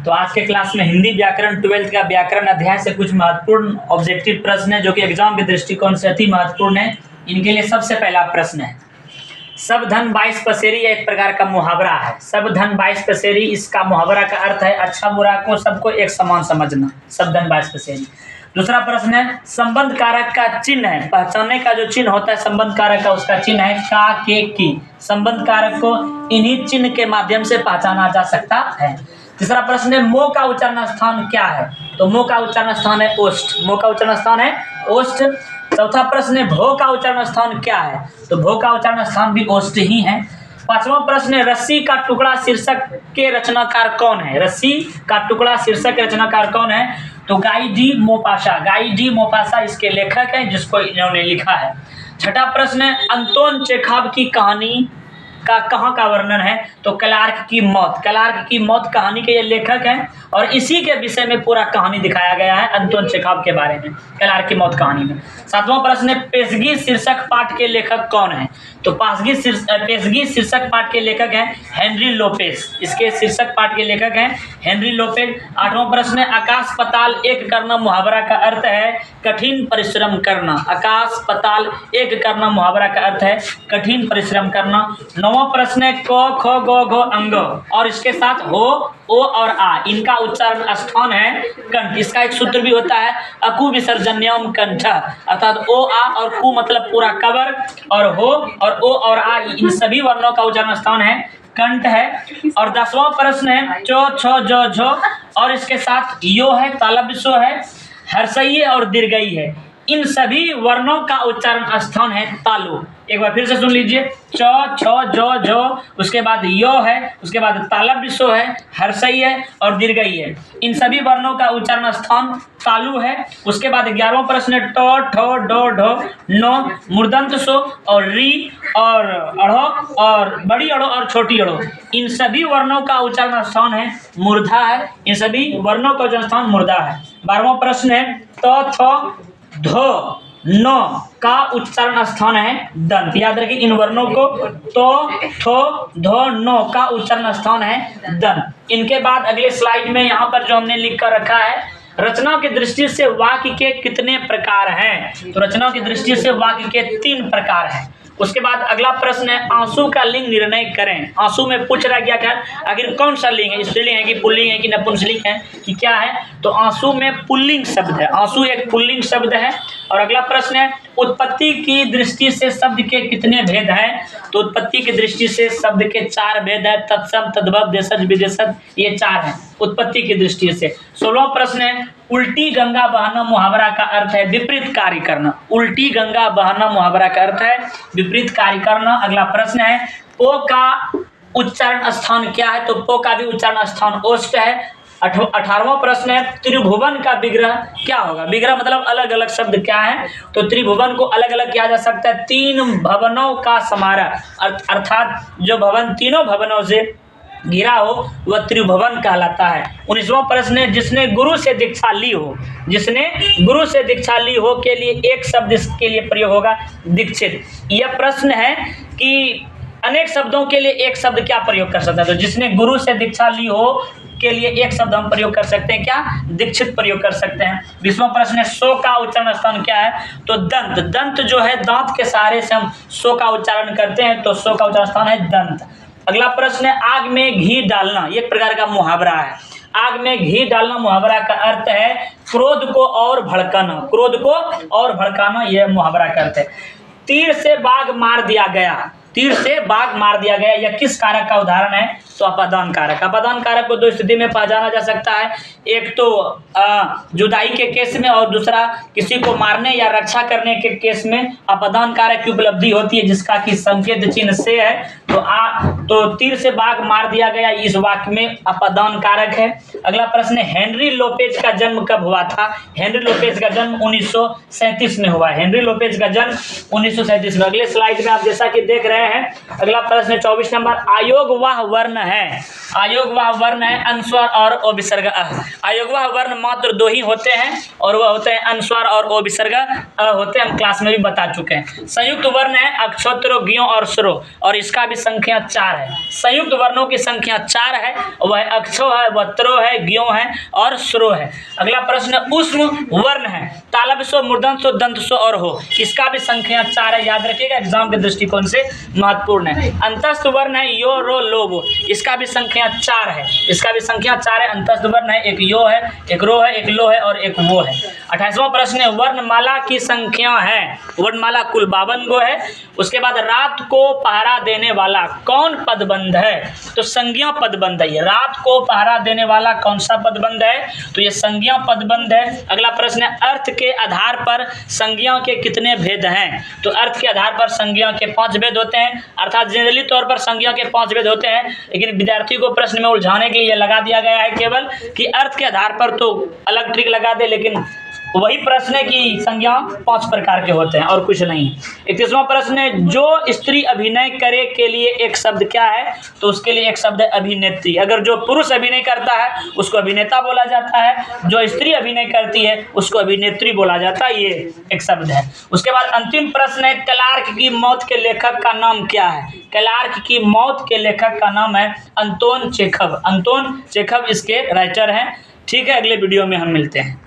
तो आज के क्लास में हिंदी व्याकरण 12th का व्याकरण अध्याय से कुछ महत्वपूर्ण ऑब्जेक्टिव प्रश्न है जो कि एग्जाम के दृष्टिकोण से अति महत्वपूर्ण है। इनके लिए सबसे पहला प्रश्न है, सब धन 22 पसेरी एक प्रकार का मुहावरा है। सब धन 22 पसेरी, इसका मुहावरा का अर्थ है अच्छा बुरा को सबको एक समान समझना। सब धन 22 पसेरी। दूसरा प्रश्न है, संबंध कारक का चिन्ह है, पहचानने का जो चिन्ह होता है संबंध कारक का, उसका चिन्ह है का, के, की। संबंध कारक को इन्हीं चिन्ह के माध्यम से पहचाना जा सकता है। तीसरा प्रश्न है, मो का उच्चारण स्थान क्या है? तो मो का उच्चारण स्थान है ओष्ठ। मो का उच्चारण स्थान है ओष्ठ। चौथा प्रश्न है, भो का उच्चारण स्थान क्या है? तो भो का उच्चारण स्थान भी ओष्ठ ही है। पांचवा प्रश्न है, रस्सी का टुकड़ा शीर्षक के रचनाकार कौन है? रस्सी का टुकड़ा शीर्षक के रचनाकार कौन है? तो गाई डी मोपासा। गाई डी मोपासा इसके लेखक हैं जिसको इन्होंने लिखा है। छठा प्रश्न है, अंतोन चेखव की कहानी का कहाँ का वर्णन है? तो क्लार्क की मौत। क्लार्क की मौत कहानी के ये लेखक हैं और इसी के विषय में पूरा कहानी दिखाया गया है अंतोन चेखव के बारे में, क्लार्क की मौत कहानी में। सातवां प्रश्न है, पेशगी शीर्षक पाठ के लेखक कौन है? तो पेशगी शीर्षक पाठ के लेखक हैं हेनरी लोपेज। इसके शीर्षक पाठ के लेखक हैं हेनरी लोपेज। आठवां प्रश्न है, आकाश पताल एक करना मुहावरा का अर्थ है कठिन परिश्रम करना। आकाश पताल एक करना मुहावरा का अर्थ है कठिन परिश्रम करना। नौवां प्रश्न है, क, ख, ग, घ, अंग और इसके साथ हो, ओ और आ, इनका उच्चारण स्थान है कंठ। इसका एक सूत्र भी होता है अकु विसर्जन्यम कंठ, अर्थात ओ, आ और कु मतलब पूरा कवर, और हो और ओ और आ, इन सभी वर्णों का उच्चारण स्थान है कंठ है। और 10वां प्रश्न है, चो, छ, जो, झो और इसके साथ यो है, तालब सो है, हर्षई और दीर्घई है। इन सभी वर्णों का उच्चारण स्थान है तालु। एक बार फिर से सुन लीजिए, च, छ, जो, झो, उसके बाद यो है, उसके बाद तालब सो है, हर्षई है और दीर्घई है। इन सभी वर्णों का उच्चारण स्थान तालु है। उसके बाद 11वां प्रश्न है, टो, ठो, डो, ढो, नो, मूर्धन्य सो और री और अड़ो और बड़ी अड़ो और छोटी अड़ो, इन सभी वर्णों का उच्चारण स्थान है मूर्धा है। इन सभी वर्णों का उच्चारण स्थान मूर्धा है। 12वां प्रश्न है, तो, थो, धो, नो का उच्चारण स्थान है दंत। याद रखिए इन वर्णों को, तो, थो, धो, नो का उच्चारण स्थान है दंत। इनके बाद अगले स्लाइड में यहाँ पर जो हमने लिख कर रखा है, रचना की दृष्टि से वाक्य के कितने प्रकार हैं? तो रचना की दृष्टि से वाक्य के 3 प्रकार हैं। उसके बाद अगला प्रश्न है, आंसू का लिंग निर्णय करें। आंसू में पूछ रहा गया क्या, आखिर कौन सा लिंग है? स्त्रीलिंग है कि पुल्लिंग है कि नपुंसकलिंग है कि क्या है? तो आंसू में पुल्लिंग शब्द है, आंसू एक पुल्लिंग शब्द है। और अगला प्रश्न है, उत्पत्ति की दृष्टि से शब्द के कितने भेद हैं? तो उत्पत्ति की दृष्टि से शब्द के 4 भेद है, तत्सम, तद्भव, देशज, विदेशज, ये 4 हैं उत्पत्ति की दृष्टि से। 16वां प्रश्न है, उल्टी गंगा बहाना मुहावरा का अर्थ है विपरीत कार्य करना। उल्टी गंगा बहाना मुहावरा का अर्थ है विपरीत कार्य करना। अगला प्रश्न है, पो का उच्चारण स्थान क्या है? तो पो का भी उच्चारण स्थान ओष्ठ है। 18वां प्रश्न है, त्रिभुवन का विग्रह क्या होगा? विग्रह मतलब अलग अलग शब्द क्या है? तो त्रिभुवन को अलग अलग किया जा सकता है 3 भवनों का समारोह, अर्थात जो भवन 3 भवनों से घिरा हो वह त्रिभुवन कहलाता है। 19वां प्रश्न है, जिसने गुरु से दीक्षा ली हो। जिसने गुरु से दीक्षा ली हो के लिए एक शब्द इसके लिए प्रयोग होगा दीक्षित। यह प्रश्न है कि अनेक शब्दों के लिए एक शब्द क्या प्रयोग कर सकता है? तो जिसने गुरु से दीक्षा ली हो के लिए एक शब्द हम प्रयोग कर सकते हैं क्या? दीक्षित प्रयोग कर सकते हैं। 20वां प्रश्न है, सो का उच्चारण स्थान क्या है? तो दंत। दंत जो है दांत के सहारे से हम सो का उच्चारण करते हैं, तो सो का उच्चारण स्थान है दंत। अगला प्रश्न है, आग में घी डालना, एक प्रकार का मुहावरा है। आग में घी डालना मुहावरा का अर्थ है क्रोध को और भड़काना। क्रोध को और भड़काना यह मुहावरा का अर्थ है। तीर से बाघ मार दिया गया। तीर से बाघ मार दिया गया, यह किस कारक का उदाहरण है? तो अपादान कारक। अपादान कारक को 2 स्थिति में पहचाना जा सकता है, एक तो जुदाई के केस में और दूसरा किसी को मारने या रक्षा करने के केस में अपादान कारक की उपलब्धि होती है जिसका कि संकेत चिन्ह से है। तो तीर से बाघ मार दिया गया इस वाक्य में अपादान कारक है। अगला प्रश्न है, हेनरी लोपेज का जन्म कब हुआ था? हेनरी लोपेज का जन्म 1937 में हुआ है। हेनरी लोपेज का जन्म 1937 में। अगले स्लाइड में आप जैसा कि देख रहे हैं, अगला प्रश्न 24 नंबर, आयोग वह वर्ण है। आयोग वह वर्ण है अनुस्वार और ओ विसर्ग अ। आयोग वह वर्ण मात्र 2 ही होते हैं और वह होते हैं अनुस्वार और ओ विसर्ग अ होते हैं, हम क्लास में भी बता चुके हैं। संयुक्त वर्ण है अक्षोत्तरों, ज्ञों और स्वरों और इसका भी संख्या 4 4 है। संयुक्त वर्णों की संख्या 4 है, वह अक्षो है, वह त्रो है, ज्ञो है और श्रो है। अगला प्रश्न ऊष्म वर्ण है, तालव्य स्व, मूर्धन्य स्व, दंत स्व और हो, इसका भी संख्या 4 है, याद रखिएगा, एग्जाम के दृष्टिकोण से महत्वपूर्ण है। अंतस्थ वर्ण है यो, रो, लो, वो, इसका भी संख्या 4 है, इसका भी संख्या 4 है। अंतस्थ वर्ण है, एक यो है, एक रो है, एक लो है और एक वो है। 28वां प्रश्न है, वर्णमाला की संख्या है, वर्णमाला कुल 52 गो है। उसके बाद रात को पहरा देने वाला कौन पदबंध है, तो संज्ञा पदबंध है ये। रात को पहरा देने वाला कौन सा पदबंध है, तो ये संज्ञा पदबंध है। अगला प्रश्न है, अर्थ के आधार पर संज्ञा के कितने भेद हैं, तो अर्थ के आधार पर संज्ञा के 5 भेद होते हैं, अर्थात जनरली तौर पर संज्ञा के 5 भेद होते हैं, लेकिन विद्यार्थी को प्रश्न में उलझाने के लिए लगा दिया गया है केवल कि अर्थ के आधार पर तो अलग ट्रिक लगा दे, लेकिन वही प्रश्न है कि संज्ञा 5 प्रकार के होते हैं और कुछ नहीं। 31वां प्रश्न है, जो स्त्री अभिनय करे के लिए एक शब्द क्या है, तो उसके लिए एक शब्द है अभिनेत्री। अगर जो पुरुष अभिनय करता है उसको अभिनेता बोला जाता है, जो स्त्री अभिनय करती है उसको अभिनेत्री बोला जाता है, ये एक शब्द है। उसके बाद अंतिम प्रश्न है, क्लार्क की मौत के लेखक का नाम क्या है। क्लार्क की मौत के लेखक का नाम है अंतोन चेखव। अंतोन चेखव इसके राइटर हैं। ठीक है, अगले वीडियो में हम मिलते हैं।